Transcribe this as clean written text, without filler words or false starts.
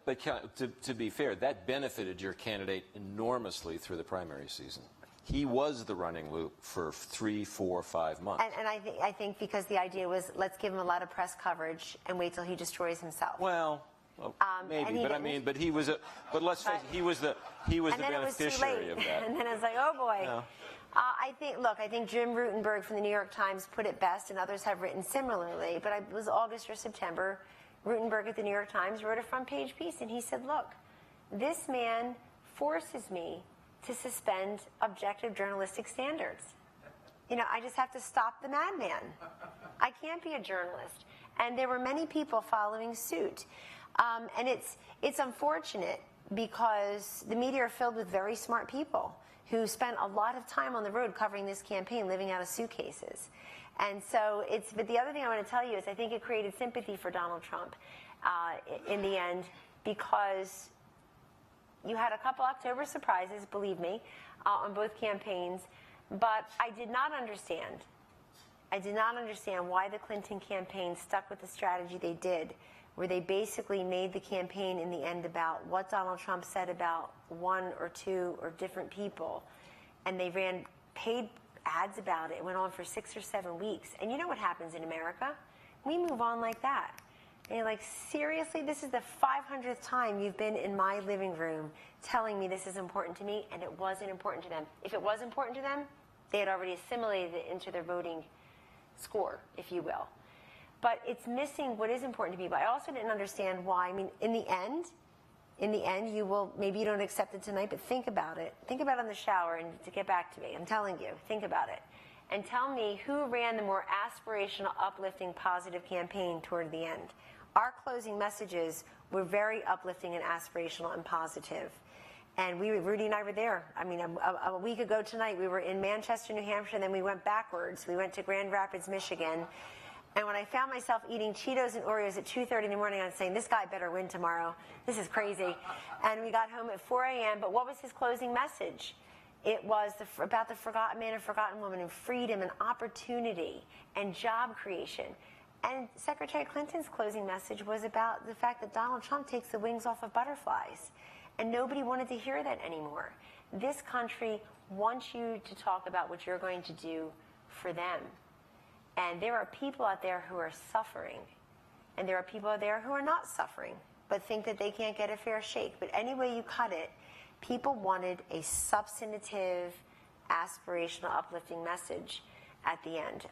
But to be fair, that benefited your candidate enormously through the primary season. He was the running loop for 3, 4, 5 months. And I think because the idea was, let's give him a lot of press coverage and wait till he destroys himself. Well, maybe, but he was but let's face it, he was the beneficiary of that. And then it's like, oh boy. No. I think Jim Rutenberg from the New York Times put it best, and others have written similarly, but it was August or September. Rutenberg at the New York Times wrote a front page piece, and he said, look, this man forces me to suspend objective journalistic standards. I just have to stop the madman. I can't be a journalist. And there were many people following suit. And it's unfortunate because the media are filled with very smart people who spent a lot of time on the road covering this campaign, living out of suitcases. And so but the other thing I want to tell you is I think it created sympathy for Donald Trump in the end, because you had a couple October surprises, believe me, on both campaigns, but I did not understand why the Clinton campaign stuck with the strategy they did, where they basically made the campaign in the end about what Donald Trump said about 1 or 2 or different people, and they ran paid ads about it. It went on for 6 or 7 weeks. And you know what happens in America? We move on like that. And you're like, seriously? This is the 500th time you've been in my living room telling me this is important to me, and it wasn't important to them. If it was important to them, they had already assimilated it into their voting score, if you will. But it's missing what is important to people. I also didn't understand why. I mean, in the end, you will, maybe you don't accept it tonight, but think about it. Think about it in the shower and to get back to me. I'm telling you, think about it. And tell me who ran the more aspirational, uplifting, positive campaign toward the end. Our closing messages were very uplifting and aspirational and positive. And Rudy and I were there. I mean, a week ago tonight, we were in Manchester, New Hampshire, and then we went backwards. We went to Grand Rapids, Michigan. And when I found myself eating Cheetos and Oreos at 2:30 in the morning, I was saying, this guy better win tomorrow. This is crazy. And we got home at 4 a.m., but what was his closing message? It was about the forgotten man and forgotten woman and freedom and opportunity and job creation. And Secretary Clinton's closing message was about the fact that Donald Trump takes the wings off of butterflies. And nobody wanted to hear that anymore. This country wants you to talk about what you're going to do for them. And there are people out there who are suffering. And there are people out there who are not suffering, but think that they can't get a fair shake. But any way you cut it, people wanted a substantive, aspirational, uplifting message at the end.